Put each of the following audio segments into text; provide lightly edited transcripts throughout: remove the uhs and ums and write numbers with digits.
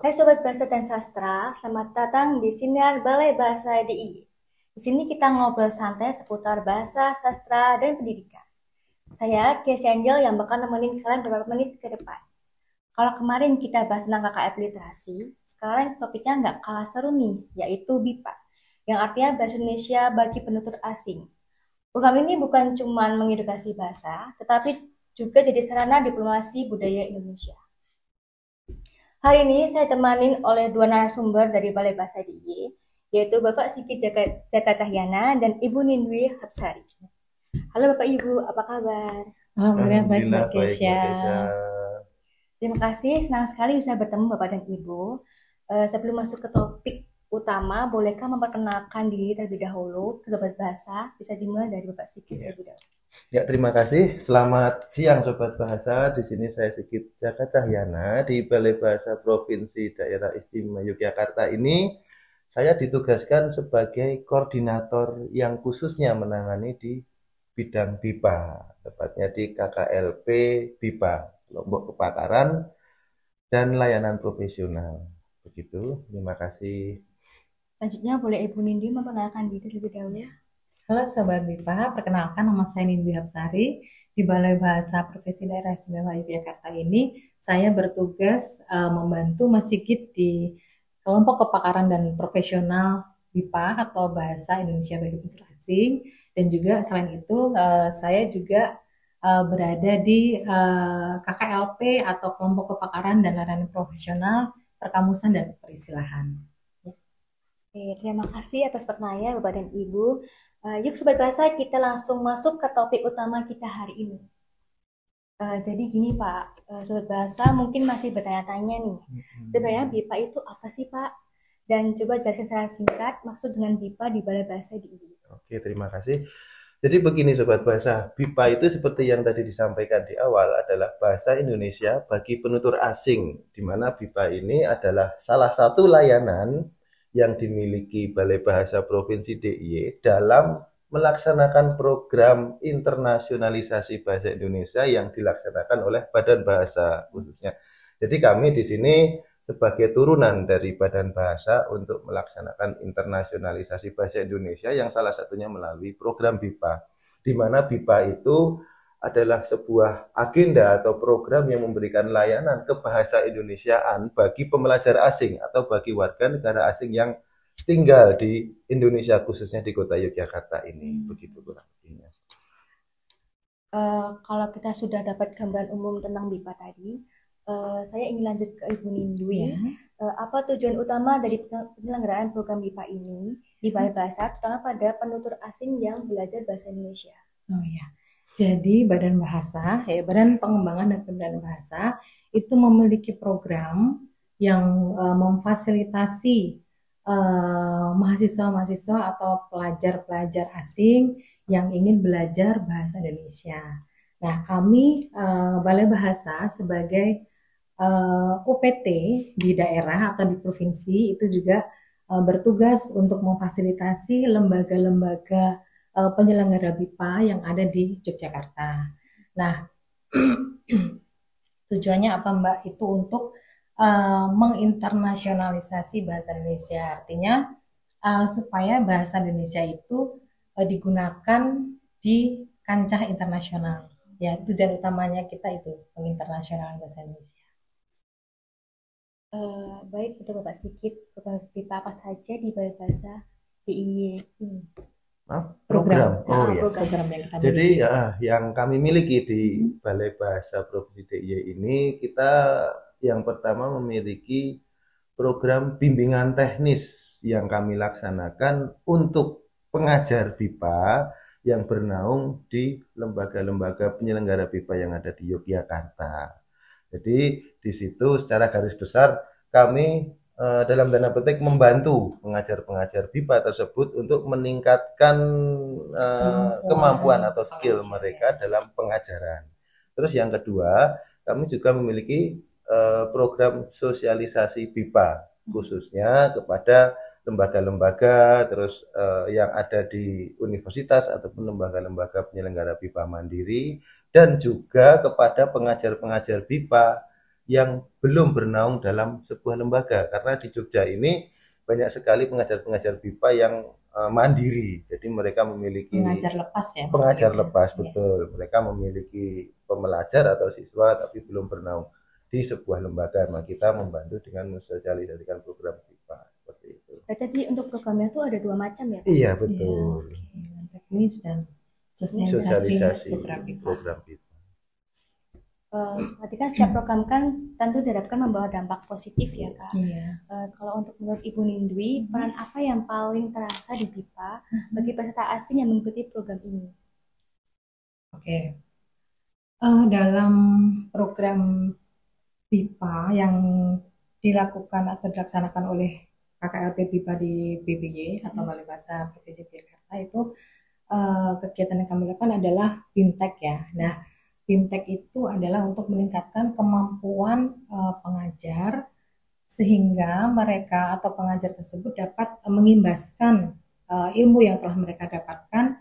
Hai Sobat Bahasa dan Sastra, selamat datang di Sinar Balai Bahasa DIY. Di sini kita ngobrol santai seputar bahasa, sastra, dan pendidikan. Saya Casey Angel yang bakal nemenin kalian beberapa menit ke depan. Kalau kemarin kita bahas tentang KKF literasi, sekarang topiknya nggak kalah seru nih, yaitu BIPA, yang artinya Bahasa Indonesia bagi penutur asing. Program ini bukan cuma mengedukasi bahasa, tetapi juga jadi sarana diplomasi budaya Indonesia. Hari ini saya temanin oleh dua narasumber dari Balai Bahasa DIY, yaitu Bapak Sigit Jaka Cahyana dan Ibu Nindwi Hapsari. Halo Bapak Ibu, apa kabar? Alhamdulillah baik Mbak Alhamdulillah baik Kesya. Mbak Kesha. Terima kasih, senang sekali bisa bertemu Bapak dan Ibu. Sebelum masuk ke topik utama, bolehkah memperkenalkan diri terlebih dahulu ke Sobat Bahasa? Bisa dimulai dari Bapak Sigit terlebih dahulu. Ya, terima kasih. Selamat siang Sobat Bahasa. Di sini saya Sigit Jaka Cahyana di Balai Bahasa Provinsi Daerah Istimewa Yogyakarta ini. Saya ditugaskan sebagai koordinator yang khususnya menangani di bidang BIPA, tepatnya di KKLP BIPA, Kelompok Kepakaran dan Layanan Profesional. Begitu, terima kasih. Selanjutnya boleh Ibu Nindwi memperkenalkan diri terlebih dahulu ya. Halo Sobat BIPA, perkenalkan nama saya Nindwi Hapsari. Di Balai Bahasa Provinsi Daerah Istimewa Yogyakarta ini, saya bertugas membantu Mas Sigit di kelompok kepakaran dan profesional BIPA atau Bahasa Indonesia bagi Penutur Asing. Dan juga selain itu, saya juga berada di KKLP atau kelompok kepakaran dan layanan profesional perkamusan dan peristilahan. Oke, terima kasih atas pertanyaan Bapak dan Ibu. Yuk Sobat Bahasa, kita langsung masuk ke topik utama kita hari ini. Jadi gini Pak, Sobat Bahasa mungkin masih bertanya-tanya nih, sebenarnya BIPA itu apa sih Pak? Dan coba jelaskan secara singkat maksud dengan BIPA di Balai Bahasa DIY. Oke, terima kasih. Jadi begini Sobat Bahasa, BIPA itu seperti yang tadi disampaikan di awal adalah Bahasa Indonesia bagi penutur asing, di mana BIPA ini adalah salah satu layanan yang dimiliki Balai Bahasa Provinsi DIY dalam melaksanakan program internasionalisasi bahasa Indonesia yang dilaksanakan oleh Badan Bahasa khususnya. Jadi kami di sini sebagai turunan dari Badan Bahasa untuk melaksanakan internasionalisasi bahasa Indonesia yang salah satunya melalui program BIPA, di mana BIPA itu adalah sebuah agenda atau program yang memberikan layanan kebahasa Indonesiaan bagi pembelajar asing atau bagi warga negara asing yang tinggal di Indonesia khususnya di kota Yogyakarta ini. Begitu kurang lebihnya. Kalau kita sudah dapat gambaran umum tentang BIPA tadi, saya ingin lanjut ke Ibu Nindwi. Ya. Apa tujuan utama dari penyelenggaraan program BIPA ini di Balai Bahasa, terutama pada penutur asing yang belajar bahasa Indonesia? Oh ya. Jadi Badan Bahasa, Badan Pengembangan dan Pemberdayaan Bahasa itu memiliki program yang memfasilitasi mahasiswa-mahasiswa atau pelajar-pelajar asing yang ingin belajar bahasa Indonesia. Nah, kami Balai Bahasa sebagai UPT di daerah atau di provinsi itu juga bertugas untuk memfasilitasi lembaga-lembaga penyelenggara BIPA yang ada di Yogyakarta. Nah, tujuannya apa Mbak? Itu untuk menginternasionalisasi bahasa Indonesia. Artinya supaya bahasa Indonesia itu digunakan di kancah internasional. Ya, tujuan utamanya kita itu menginternasionalkan bahasa Indonesia. Baik, untuk Bapak Sigit, program BIPA apa saja di Balai Bahasa DIY ini? Program. Oh ya. Program yang kita Jadi miliki. yang kami miliki di Balai Bahasa Provinsi DIY ini, kita yang pertama memiliki program bimbingan teknis yang kami laksanakan untuk pengajar BIPA yang bernaung di lembaga-lembaga penyelenggara BIPA yang ada di Yogyakarta. Jadi di situ secara garis besar kami dalam tanda petik membantu pengajar-pengajar BIPA tersebut untuk meningkatkan kemampuan atau skill mereka dalam pengajaran. Terus yang kedua, kami juga memiliki program sosialisasi BIPA khususnya kepada lembaga-lembaga terus yang ada di universitas ataupun lembaga-lembaga penyelenggara BIPA mandiri dan juga kepada pengajar-pengajar BIPA yang belum bernaung dalam sebuah lembaga. Karena di Jogja ini banyak sekali pengajar-pengajar BIPA yang mandiri. Jadi mereka memiliki Pengajar lepas ya, pengajar maksudnya. lepas, Iya. betul. Mereka memiliki pembelajar atau siswa tapi belum bernaung di sebuah lembaga. Nah, kita membantu dengan mensosialisasikan program BIPA seperti itu. Berarti untuk programnya tuh ada 2 macam ya, Pak? Iya, Iya, betul. oke. Teknis dan Ini sosialisasi sosialisasi program BIPA. program BIPA. Berarti kan setiap program kan tentu diharapkan membawa dampak positif ya, Kak. Iya. Kalau untuk menurut Ibu Nindwi, peran apa yang paling terasa di BIPA bagi peserta asing yang mengikuti program ini? Oke. Dalam program BIPA yang dilakukan atau dilaksanakan oleh KKLP BIPA di BBY atau Balai Bahasa Provinsi Yogyakarta itu kegiatan yang kami lakukan adalah BIMTEK ya. Nah, BIMTEK itu adalah untuk meningkatkan kemampuan pengajar sehingga mereka atau pengajar tersebut dapat mengimbaskan ilmu yang telah mereka dapatkan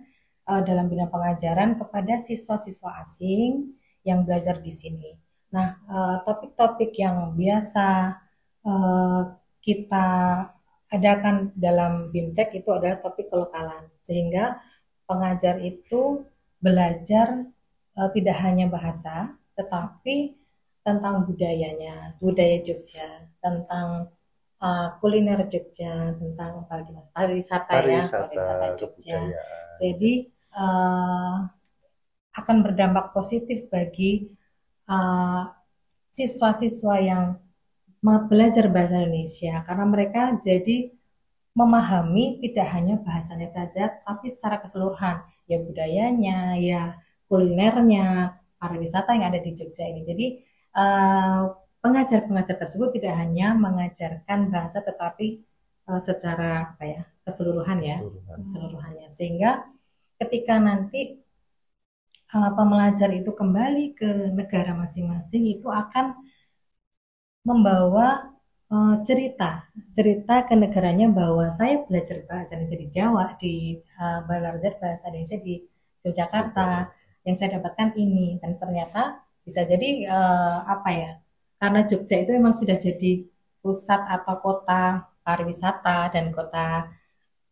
dalam bidang pengajaran kepada siswa-siswa asing yang belajar di sini. Nah, topik-topik yang biasa kita adakan dalam BIMTEK itu adalah topik kelokalan, sehingga pengajar itu belajar tidak hanya bahasa, tetapi tentang budayanya, budaya Jogja, tentang kuliner Jogja, tentang pariwisata ya, pariwisata Jogja. kebudayaan. Jadi akan berdampak positif bagi siswa-siswa yang belajar bahasa Indonesia karena mereka jadi memahami tidak hanya bahasanya saja, tapi secara keseluruhan ya budayanya, ya kulinernya, pariwisata yang ada di Jogja ini. Jadi pengajar-pengajar tersebut tidak hanya mengajarkan bahasa, tetapi secara apa ya keseluruhan ya, keseluruhannya. Sehingga ketika nanti pembelajar itu kembali ke negara masing-masing itu akan membawa cerita ke negaranya bahwa saya belajar bahasa Indonesia di Jawa, di belajar bahasa Indonesia di Yogyakarta, yang saya dapatkan ini, dan ternyata bisa jadi apa ya, karena Jogja itu memang sudah jadi pusat atau kota pariwisata dan kota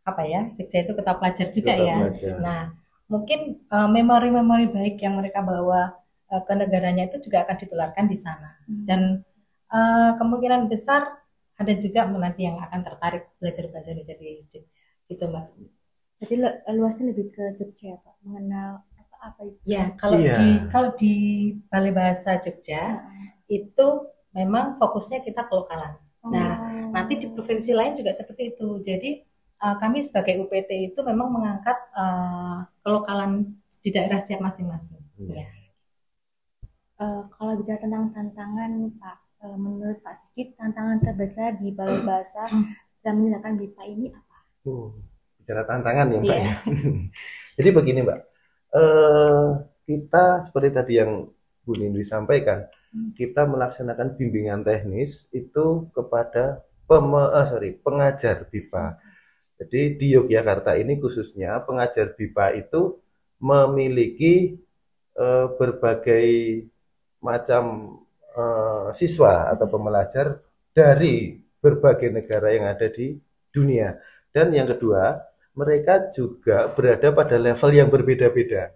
apa ya, Jogja itu kota pelajar juga Kota ya. pelajar. Nah, mungkin memori-memori baik yang mereka bawa ke negaranya itu juga akan ditularkan di sana. Dan kemungkinan besar ada juga nanti yang akan tertarik belajar bahasa Indonesia di Jogja, gitu Mbak. Jadi luasnya lebih ke Jogja ya, Pak, mengenal apa itu? Ya, kalau di Balai Bahasa Jogja itu memang fokusnya kita kelokalan. Nah, nanti di provinsi lain juga seperti itu. Jadi kami sebagai UPT itu memang mengangkat kelokalan di daerah setiap masing-masing. Ya. Kalau bicara tentang tantangan nih Pak, menurut Pak Sigit tantangan terbesar di Balai Bahasa dalam menjalankan BIPA ini apa? Bicara tantangan ya Mbak ya. Jadi begini Mbak, kita seperti tadi yang Bu Nindwi sampaikan, kita melaksanakan bimbingan teknis itu kepada pengajar BIPA. Jadi di Yogyakarta ini khususnya pengajar BIPA itu memiliki berbagai macam siswa atau pembelajar dari berbagai negara yang ada di dunia. Dan yang kedua, mereka juga berada pada level yang berbeda-beda.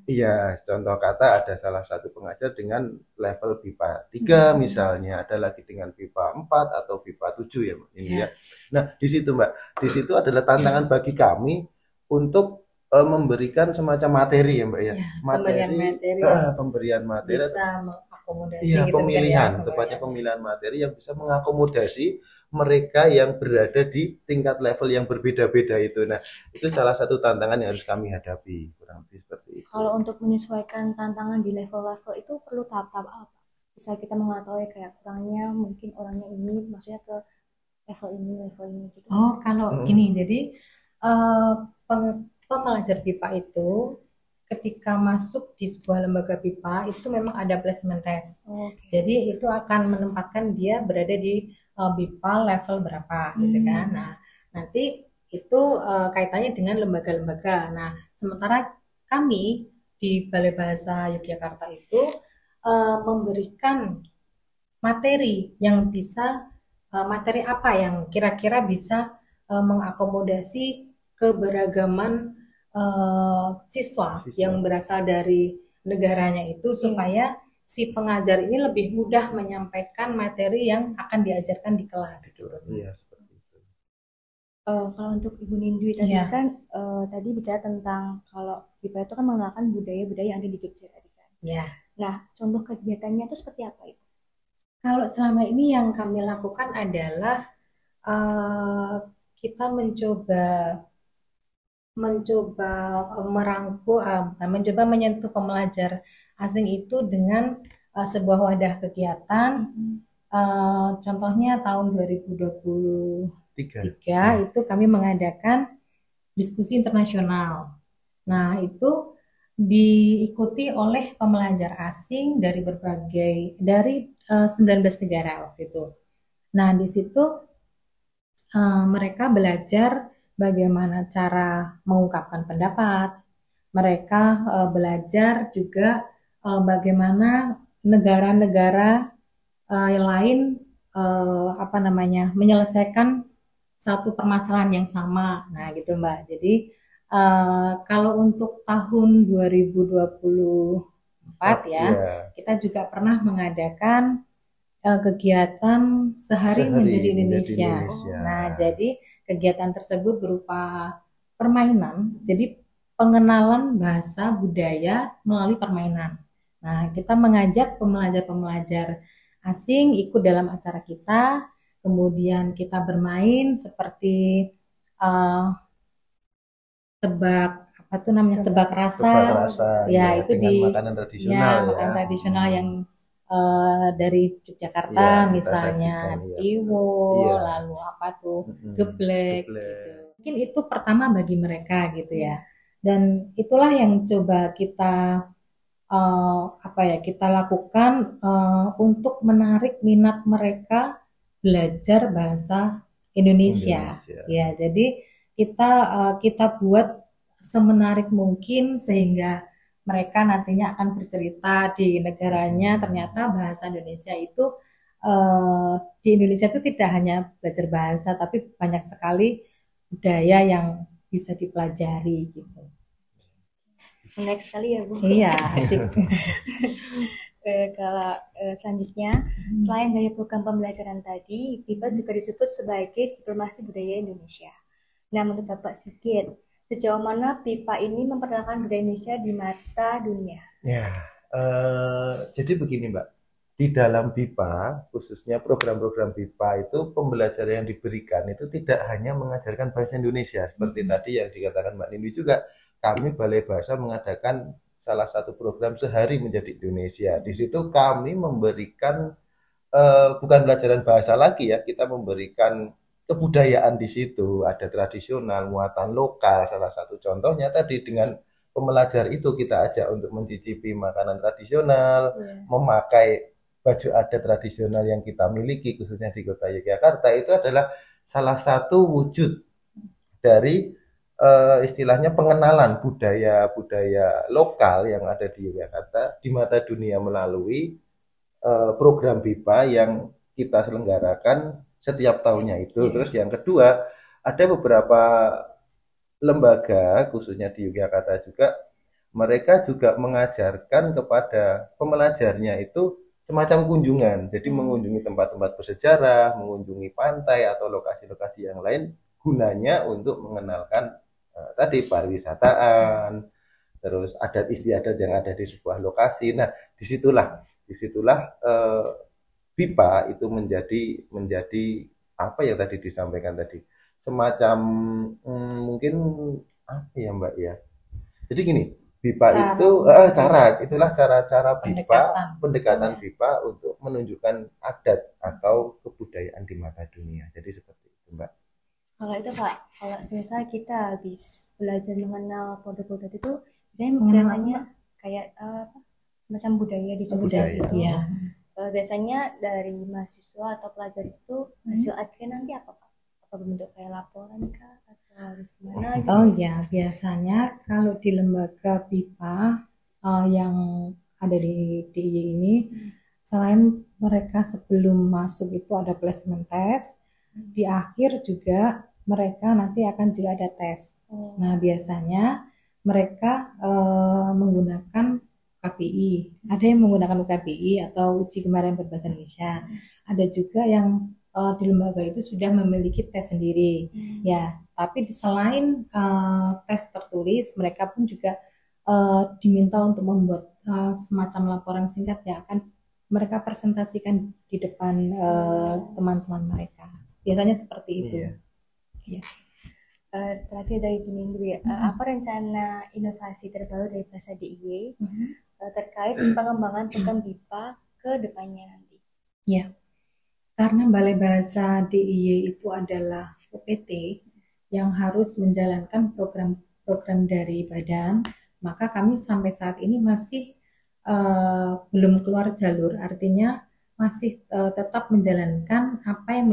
Iya, contoh kata ada salah satu pengajar dengan level BIPA 3 misalnya, ada lagi dengan BIPA 4 atau BIPA 7 ya Mbak ini ya. Nah, di situ Mbak, di situ adalah tantangan bagi kami untuk memberikan semacam materi ya Mbak ya. Pemberian materi. Bisa mengakomodasi iya, gitu pemilihan, tepatnya pemilihan materi yang bisa mengakomodasi mereka yang berada di tingkat level yang berbeda-beda itu. Nah, itu salah satu tantangan yang harus kami hadapi, kurang lebih seperti itu. Kalau untuk menyesuaikan tantangan di level-level itu perlu tahap-tahap apa? Bisa kita mengetahui kayak kurangnya mungkin orangnya ini, maksudnya ke level ini gitu. Oh, kalau gini, jadi pembelajar BIPA itu ketika masuk di sebuah lembaga BIPA itu memang ada placement test. Jadi itu akan menempatkan dia berada di BIPA level berapa gitu kan. Nah, nanti itu kaitannya dengan lembaga-lembaga. Nah, sementara kami di Balai Bahasa Yogyakarta itu memberikan materi yang bisa materi apa yang kira-kira bisa mengakomodasi keberagaman siswa yang berasal dari negaranya itu supaya si pengajar ini lebih mudah menyampaikan materi yang akan diajarkan di kelas. Iya, seperti itu. Kalau untuk Ibu Nindwi tadi kan tadi bicara tentang kalau BIPA itu kan mengenalkan budaya-budaya yang ada di Jogja tadi kan. Nah, contoh kegiatannya itu seperti apa itu? Kalau selama ini yang kami lakukan adalah kita mencoba menyentuh pembelajar asing itu dengan sebuah wadah kegiatan. Contohnya tahun 2023 itu kami mengadakan diskusi internasional. Nah, itu diikuti oleh pembelajar asing dari 19 negara waktu itu. Nah, di situ mereka belajar bagaimana cara mengungkapkan pendapat. Mereka belajar juga bagaimana negara-negara lain menyelesaikan satu permasalahan yang sama. Nah, gitu Mbak. Jadi kalau untuk tahun 2024 kita juga pernah mengadakan kegiatan sehari menjadi Indonesia. Nah, jadi kegiatan tersebut berupa permainan. Jadi pengenalan bahasa budaya melalui permainan. Nah, kita mengajak pembelajar-pembelajar asing ikut dalam acara kita. Kemudian kita bermain seperti tebak rasa. Ya, itu di makanan tradisional yang dari Yogyakarta, misalnya tiwo, lalu geblek gitu. Mungkin itu pertama bagi mereka gitu ya. Dan itulah yang coba kita kita lakukan untuk menarik minat mereka belajar bahasa Indonesia. Ya, jadi kita buat semenarik mungkin sehingga mereka nantinya akan bercerita di negaranya. Ternyata bahasa Indonesia itu di Indonesia itu tidak hanya belajar bahasa, tapi banyak sekali budaya yang bisa dipelajari gitu. Menarik sekali ya Bu. Iya, asik. Kalau selanjutnya, selain dari program pembelajaran tadi, BIPA juga disebut sebagai Diplomasi Budaya Indonesia. Nah, menurut Bapak Sigit, sejauh mana BIPA ini memperkenalkan budaya Indonesia di mata dunia? Ya, jadi begini Mbak, di dalam BIPA, khususnya program-program BIPA itu pembelajaran yang diberikan itu tidak hanya mengajarkan bahasa Indonesia, seperti tadi yang dikatakan Mbak Nindwi juga, kami Balai Bahasa mengadakan salah satu program sehari menjadi Indonesia. Di situ kami memberikan bukan pelajaran bahasa lagi ya, kita memberikan kebudayaan di situ, ada tradisional, muatan lokal. Salah satu contohnya tadi dengan pembelajar itu kita ajak untuk mencicipi makanan tradisional, memakai baju adat tradisional yang kita miliki khususnya di Kota Yogyakarta. Itu adalah salah satu wujud dari istilahnya pengenalan budaya lokal yang ada di Yogyakarta di mata dunia melalui program BIPA yang kita selenggarakan setiap tahunnya itu. Terus yang kedua, ada beberapa lembaga khususnya di Yogyakarta juga, mereka juga mengajarkan kepada pembelajarnya itu semacam kunjungan. Jadi mengunjungi tempat-tempat bersejarah, mengunjungi pantai atau lokasi-lokasi yang lain, gunanya untuk mengenalkan tadi pariwisataan, terus adat istiadat yang ada di sebuah lokasi. Nah, disitulah BIPA itu menjadi apa yang tadi disampaikan tadi, semacam mungkin apa ya Mbak ya. Jadi gini, BIPA itulah cara BIPA, pendekatan BIPA untuk menunjukkan adat atau kebudayaan di mata dunia. Jadi seperti itu Mbak. Kalau itu Pak, kalau misalnya kita habis belajar mengenal produk-produk itu, biasanya kayak macam budaya di Jogja gitu. Ya. Biasanya dari mahasiswa atau pelajar itu hasil akhirnya nanti apa Pak? Apa bentuk kayak laporan kah atau harus gimana gitu? Oh ya, biasanya kalau di lembaga BIPA yang ada di ini, selain mereka sebelum masuk itu ada placement test, di akhir juga mereka nanti akan juga ada tes. Nah, biasanya mereka menggunakan KPI. Ada yang menggunakan UKBI atau uji kemampuan berbahasa Indonesia. Ada juga yang di lembaga itu sudah memiliki tes sendiri. Ya, tapi selain tes tertulis, mereka pun juga diminta untuk membuat semacam laporan singkat yang akan mereka presentasikan di depan teman-teman mereka. Biasanya seperti itu. Iya. Terakhir dari Bu Nindru ya, apa rencana inovasi terbaru dari Bahasa DIY terkait pengembangan program BIPA ke depannya nanti? Ya, karena Balai Bahasa DIY itu adalah UPT yang harus menjalankan program-program dari badan, maka kami sampai saat ini masih belum keluar jalur, artinya masih tetap menjalankan apa yang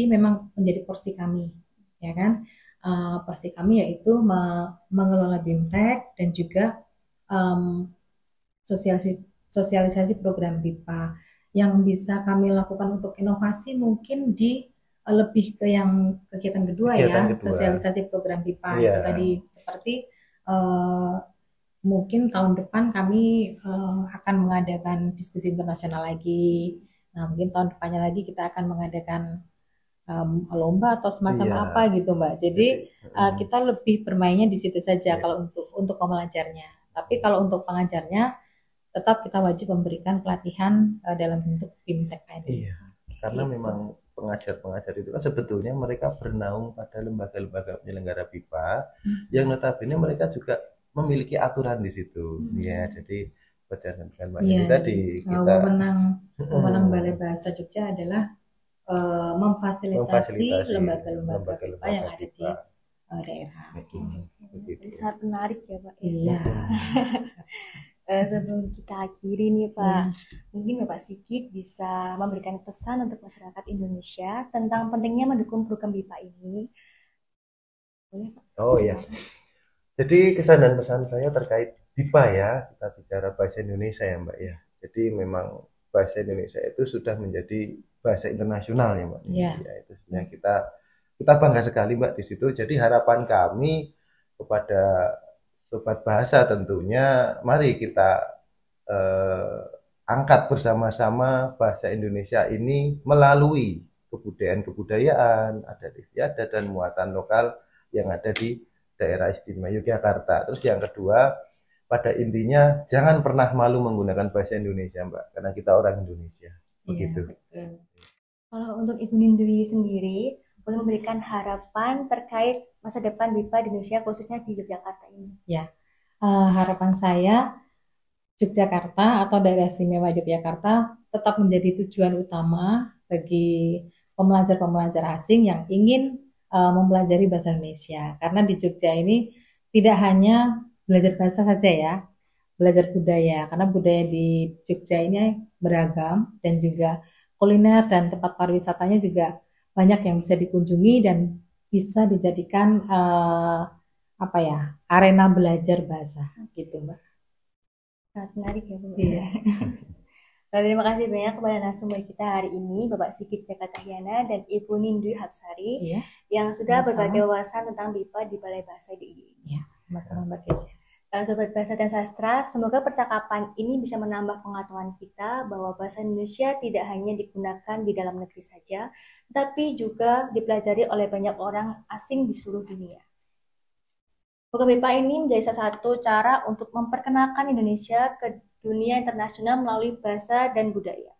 memang menjadi porsi kami, ya kan? Porsi kami yaitu mengelola BIMTEK dan juga sosialisasi program BIPA. Yang bisa kami lakukan untuk inovasi mungkin lebih ke yang kegiatan kedua ya, sosialisasi program BIPA itu tadi, seperti mungkin tahun depan kami akan mengadakan diskusi internasional lagi. Nah, mungkin tahun depannya lagi kita akan mengadakan lomba atau semacam apa gitu, Mbak. Jadi kita lebih bermainnya di situ saja kalau untuk pembelajarnya. Tapi kalau untuk pengajarnya tetap kita wajib memberikan pelatihan dalam bentuk BIMTEK tadi. Iya. Karena memang pengajar-pengajar itu kan sebetulnya mereka bernaung pada lembaga-lembaga penyelenggara BIPA yang notabene mereka juga memiliki aturan di situ. Ya, jadi berdasarkan Mbak ini tadi kita wewenang Balai Bahasa Jogja adalah memfasilitasi lembaga-lembaga BIPA yang ada di daerah. Jadi sangat menarik ya, Pak. Iya. Sebelum kita akhiri nih Pak, mungkin Bapak Sigit bisa memberikan pesan untuk masyarakat Indonesia tentang pentingnya mendukung program BIPA ini. Boleh Pak? Oh iya. Jadi kesan dan pesan saya terkait BIPA ya, kita bicara bahasa Indonesia ya Mbak ya. Jadi memang bahasa Indonesia itu sudah menjadi bahasa internasional ya Mbak. Ya, itu sebenarnya kita bangga sekali Mbak di situ. Jadi harapan kami kepada Sobat Bahasa tentunya mari kita angkat bersama-sama bahasa Indonesia ini melalui kebudayaan, adat istiadat dan muatan lokal yang ada di daerah istimewa Yogyakarta. Terus yang kedua, pada intinya jangan pernah malu menggunakan bahasa Indonesia Mbak, karena kita orang Indonesia. Begitu. Ya, kalau untuk Ibu Nindui sendiri, boleh memberikan harapan terkait masa depan BIPA di Indonesia khususnya di Yogyakarta ini? Ya, harapan saya Yogyakarta atau daerah istimewa Yogyakarta tetap menjadi tujuan utama bagi pembelajar-pembelajar asing yang ingin mempelajari bahasa Indonesia. Karena di Jogja ini tidak hanya belajar bahasa saja ya, belajar budaya. Karena budaya di Jogja ini beragam dan juga kuliner dan tempat pariwisatanya juga banyak yang bisa dikunjungi dan bisa dijadikan arena belajar bahasa gitu Mbak. Sangat menarik ya Bu. Iya. Terima kasih banyak kepada narasumber kita hari ini, Bapak Sigit Jaka Cahyana dan Ibu Nindui Hapsari, yang sudah berbagi wawasan tentang BIPA di Balai Bahasa DIY. Iya, sama-sama Mbak Kesia. Sobat Bahasa dan Sastra, semoga percakapan ini bisa menambah pengetahuan kita bahwa bahasa Indonesia tidak hanya digunakan di dalam negeri saja, tapi juga dipelajari oleh banyak orang asing di seluruh dunia. Program BIPA ini menjadi salah satu cara untuk memperkenalkan Indonesia ke dunia internasional melalui bahasa dan budaya.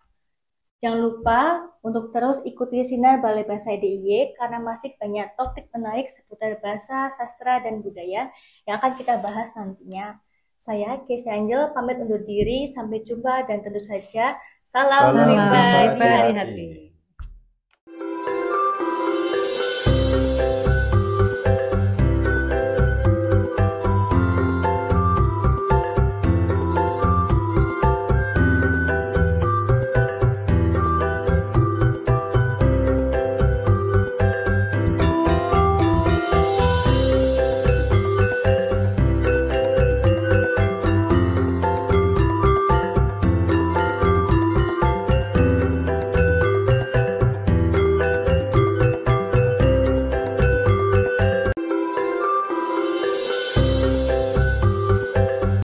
Jangan lupa untuk terus ikuti sinar Balai Bahasa DIY karena masih banyak topik menarik seputar bahasa, sastra, dan budaya yang akan kita bahas nantinya. Saya, Casey Angel, pamit undur diri. Sampai jumpa dan tentu saja salam BIPA di hati.